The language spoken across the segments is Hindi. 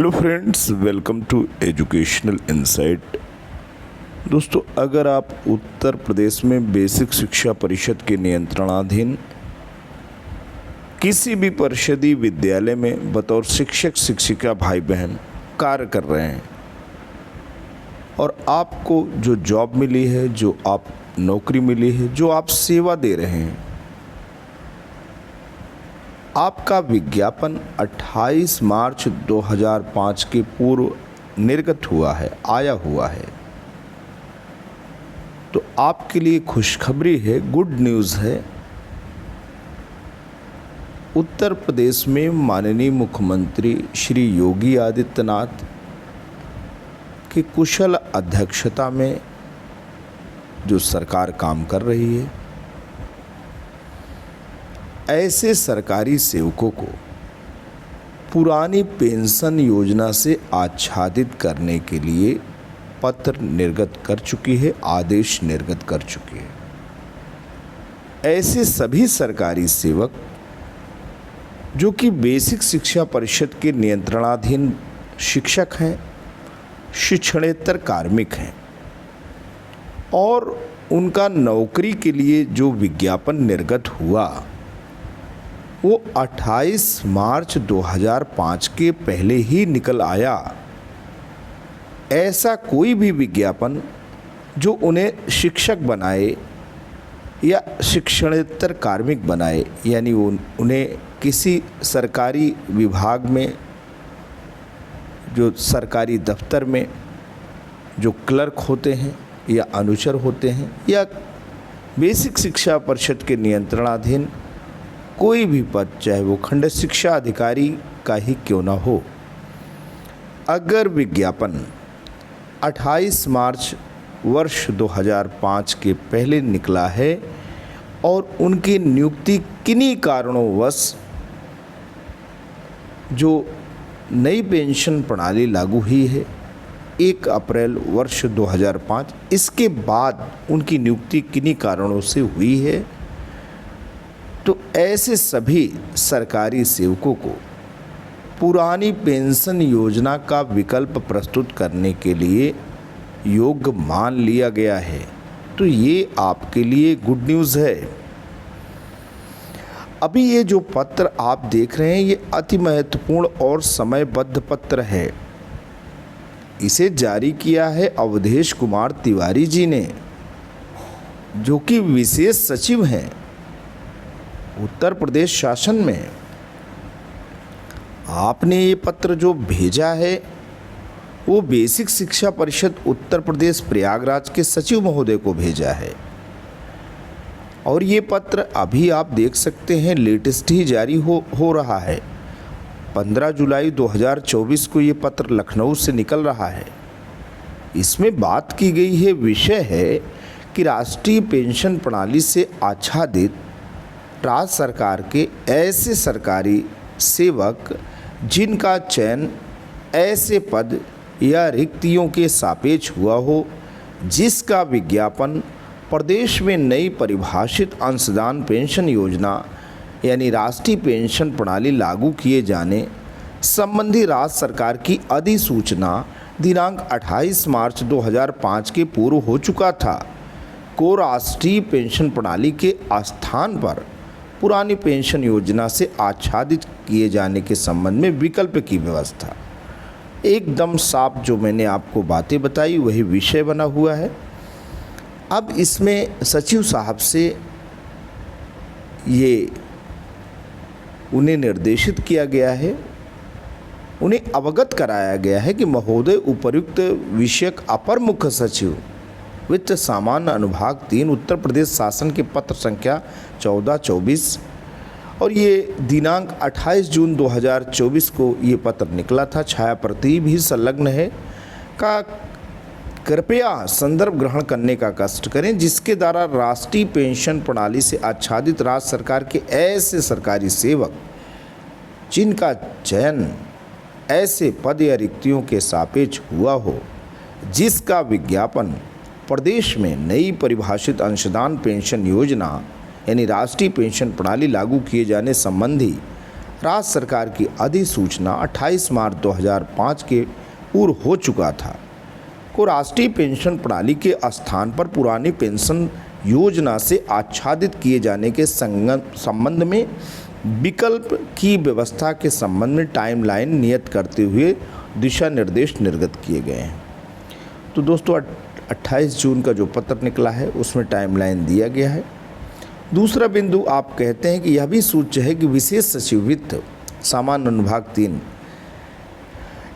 Hello friends, welcome to educational insight. दोस्तों, अगर आप उत्तर प्रदेश में बेसिक शिक्षा परिषद के नियंत्रणाधीन किसी भी परिषदीय विद्यालय में बतौर शिक्षक शिक्षिका भाई बहन कार्य कर रहे हैं और आपको जो जॉब मिली है, जो आप नौकरी मिली है, जो आप सेवा दे रहे हैं, आपका विज्ञापन 28 मार्च 2005 के पूर्व निर्गत हुआ है, आया हुआ है, तो आपके लिए खुशखबरी है, गुड न्यूज़ है। उत्तर प्रदेश में माननीय मुख्यमंत्री श्री योगी आदित्यनाथ की कुशल अध्यक्षता में जो सरकार काम कर रही है, ऐसे सरकारी सेवकों को पुरानी पेंशन योजना से आच्छादित करने के लिए पत्र निर्गत कर चुकी है, आदेश निर्गत कर चुकी है। ऐसे सभी सरकारी सेवक जो कि बेसिक शिक्षा परिषद के नियंत्रणाधीन शिक्षक हैं, शिक्षणेतर कार्मिक हैं और उनका नौकरी के लिए जो विज्ञापन निर्गत हुआ वो 28 मार्च 2005 के पहले ही निकल आया। ऐसा कोई भी विज्ञापन जो उन्हें शिक्षक बनाए या शिक्षणेतर कार्मिक बनाए, यानी उन्हें किसी सरकारी विभाग में, जो सरकारी दफ्तर में जो क्लर्क होते हैं या अनुचर होते हैं, या बेसिक शिक्षा परिषद के नियंत्रणाधीन कोई भी पद, चाहे वो खंड शिक्षा अधिकारी का ही क्यों ना हो, अगर विज्ञापन 28 मार्च वर्ष 2005 के पहले निकला है और उनकी नियुक्ति किन्हीं कारणोंवश जो नई पेंशन प्रणाली लागू हुई है 1 अप्रैल वर्ष 2005, इसके बाद उनकी नियुक्ति किन्हीं कारणों से हुई है, तो ऐसे सभी सरकारी सेवकों को पुरानी पेंशन योजना का विकल्प प्रस्तुत करने के लिए योग्य मान लिया गया है। तो ये आपके लिए गुड न्यूज़ है। अभी ये जो पत्र आप देख रहे हैं, ये अति महत्वपूर्ण और समयबद्ध पत्र है। इसे जारी किया है अवधेश कुमार तिवारी जी ने, जो कि विशेष सचिव हैं उत्तर प्रदेश शासन में। आपने ये पत्र जो भेजा है वो बेसिक शिक्षा परिषद उत्तर प्रदेश प्रयागराज के सचिव महोदय को भेजा है और ये पत्र अभी आप देख सकते हैं लेटेस्ट ही जारी हो रहा है। 15 जुलाई 2024 को ये पत्र लखनऊ से निकल रहा है। इसमें बात की गई है, विषय है कि राष्ट्रीय पेंशन प्रणाली से आच्छादित राज्य सरकार के ऐसे सरकारी सेवक जिनका चयन ऐसे पद या रिक्तियों के सापेक्ष हुआ हो जिसका विज्ञापन प्रदेश में नई परिभाषित अंशदान पेंशन योजना यानी राष्ट्रीय पेंशन प्रणाली लागू किए जाने संबंधी राज्य सरकार की अधिसूचना दिनांक 28 मार्च 2005 के पूर्व हो चुका था, को राष्ट्रीय पेंशन प्रणाली के स्थान पर पुरानी पेंशन योजना से आच्छादित किए जाने के संबंध में विकल्प की व्यवस्था। एकदम साफ जो मैंने आपको बातें बताई वही विषय बना हुआ है। अब इसमें सचिव साहब से ये उन्हें निर्देशित किया गया है, उन्हें अवगत कराया गया है कि महोदय उपर्युक्त विषयक अपर मुख्य सचिव वित्त सामान्य अनुभाग 3 उत्तर प्रदेश शासन के पत्र संख्या 1424 और ये दिनांक 28 जून 2024 को ये पत्र निकला था, छाया प्रति भी संलग्न है, का कृपया संदर्भ ग्रहण करने का कष्ट करें, जिसके द्वारा राष्ट्रीय पेंशन प्रणाली से आच्छादित राज्य सरकार के ऐसे सरकारी सेवक जिनका चयन ऐसे पद या रिक्तियों के सापेक्ष हुआ हो जिसका विज्ञापन प्रदेश में नई परिभाषित अंशदान पेंशन योजना यानी राष्ट्रीय पेंशन प्रणाली लागू किए जाने संबंधी राज्य सरकार की अधिसूचना 28 मार्च 2005 के पूर्व हो चुका था को राष्ट्रीय पेंशन प्रणाली के स्थान पर पुरानी पेंशन योजना से आच्छादित किए जाने के संबंध में विकल्प की व्यवस्था के संबंध में टाइमलाइन नियत करते हुए दिशा निर्देश निर्गत किए गए हैं। तो दोस्तों 28 जून का जो पत्र निकला है उसमें टाइमलाइन दिया गया है। दूसरा बिंदु आप कहते हैं कि यह भी सूच्य है कि विशेष सचिव वित्त सामान्य अनुभाग 3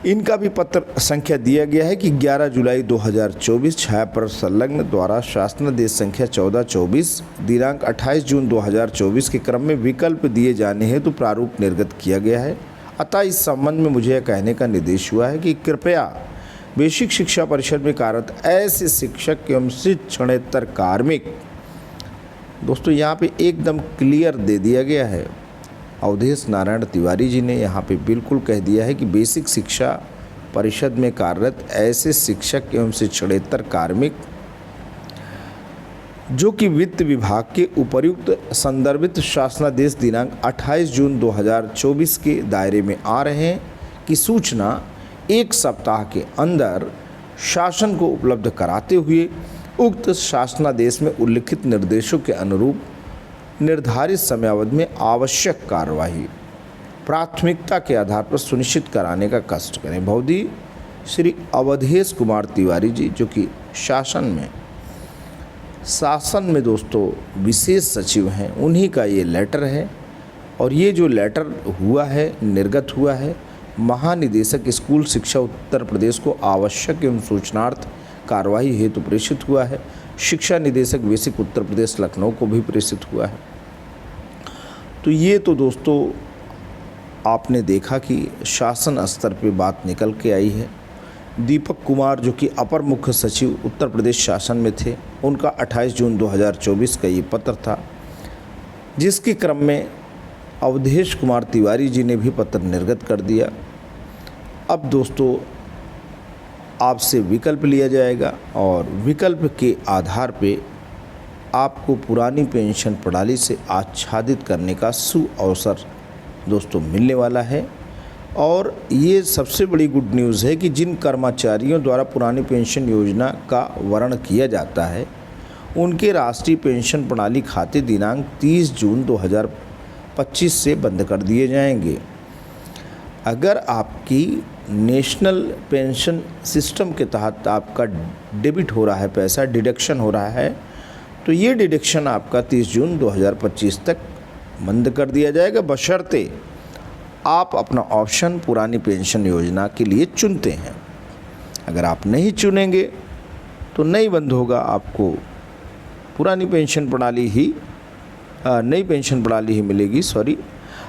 इनका भी पत्र संख्या दिया गया है कि 11 जुलाई 2024 छाया पर संलग्न द्वारा शासनादेश संख्या 1424 दिनांक 28 जून 2024 के क्रम में विकल्प दिए जाने हेतु प्रारूप निर्गत किया गया है। अतः इस संबंध में मुझे यह कहने का निर्देश हुआ है कि कृपया बेसिक शिक्षा परिषद में कार्यरत ऐसे शिक्षक एवं शिक्षणेतर कार्मिक, दोस्तों यहाँ पे एकदम क्लियर दे दिया गया है, अवधेश नारायण तिवारी जी ने यहाँ पे बिल्कुल कह दिया है कि बेसिक शिक्षा परिषद में कार्यरत ऐसे शिक्षक एवं शिक्षणेतर कार्मिक जो कि वित्त विभाग के उपर्युक्त संदर्भित शासनादेश दिनांक 28 जून 2024 के दायरे में आ रहे हैं की सूचना 1 सप्ताह के अंदर शासन को उपलब्ध कराते हुए उक्त शासनादेश में उल्लिखित निर्देशों के अनुरूप निर्धारित समयावधि में आवश्यक कार्यवाही प्राथमिकता के आधार पर सुनिश्चित कराने का कष्ट करें। भवदी श्री अवधेश कुमार तिवारी जी जो कि शासन में दोस्तों विशेष सचिव हैं, उन्हीं का ये लेटर है। और ये जो लेटर हुआ है, निर्गत हुआ है, महानिदेशक स्कूल शिक्षा उत्तर प्रदेश को आवश्यक एवं सूचनार्थ कार्यवाही हेतु प्रेषित हुआ है। शिक्षा निदेशक बेसिक उत्तर प्रदेश लखनऊ को भी प्रेषित हुआ है। तो ये तो दोस्तों आपने देखा कि शासन स्तर पे बात निकल के आई है। दीपक कुमार जो कि अपर मुख्य सचिव उत्तर प्रदेश शासन में थे, उनका 28 जून 2024 का ये पत्र था, जिसके क्रम में अवधेश कुमार तिवारी जी ने भी पत्र निर्गत कर दिया। अब दोस्तों आपसे विकल्प लिया जाएगा और विकल्प के आधार पे आपको पुरानी पेंशन प्रणाली से आच्छादित करने का सुअवसर दोस्तों मिलने वाला है। और ये सबसे बड़ी गुड न्यूज़ है कि जिन कर्मचारियों द्वारा पुरानी पेंशन योजना का वर्ण किया जाता है उनके राष्ट्रीय पेंशन प्रणाली खाते दिनांक 30 जून 2025 से बंद कर दिए जाएंगे। अगर आपकी नेशनल पेंशन सिस्टम के तहत आपका डेबिट हो रहा है, पैसा डिडक्शन हो रहा है, तो ये डिडक्शन आपका 30 जून 2025 तक बंद कर दिया जाएगा, बशर्ते आप अपना ऑप्शन पुरानी पेंशन योजना के लिए चुनते हैं। अगर आप नहीं चुनेंगे तो नहीं बंद होगा, आपको पुरानी पेंशन प्रणाली ही नई पेंशन प्रणाली ही मिलेगी।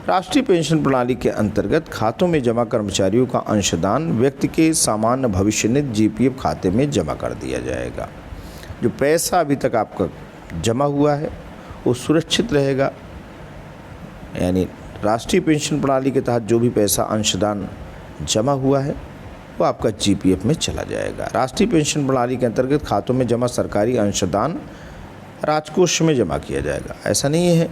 राष्ट्रीय पेंशन प्रणाली के अंतर्गत खातों में जमा कर्मचारियों का अंशदान व्यक्ति के सामान्य भविष्य निधि जीपीएफ खाते में जमा कर दिया जाएगा। जो पैसा अभी तक आपका जमा हुआ है वो सुरक्षित रहेगा, यानी राष्ट्रीय पेंशन प्रणाली के तहत जो भी पैसा अंशदान जमा हुआ है वो आपका जीपीएफ में चला जाएगा। राष्ट्रीय पेंशन प्रणाली के अंतर्गत खातों में जमा सरकारी अंशदान राजकोष में जमा किया जाएगा। ऐसा नहीं है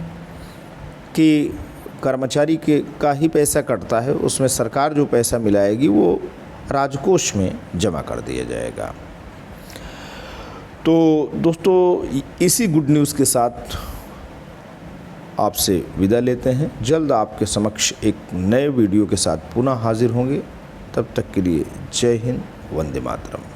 कि कर्मचारी के का ही पैसा कटता है, उसमें सरकार जो पैसा मिलाएगी वो राजकोष में जमा कर दिया जाएगा। तो दोस्तों इसी गुड न्यूज़ के साथ आपसे विदा लेते हैं। जल्द आपके समक्ष एक नए वीडियो के साथ पुनः हाजिर होंगे। तब तक के लिए जय हिंद, वंदे मातरम।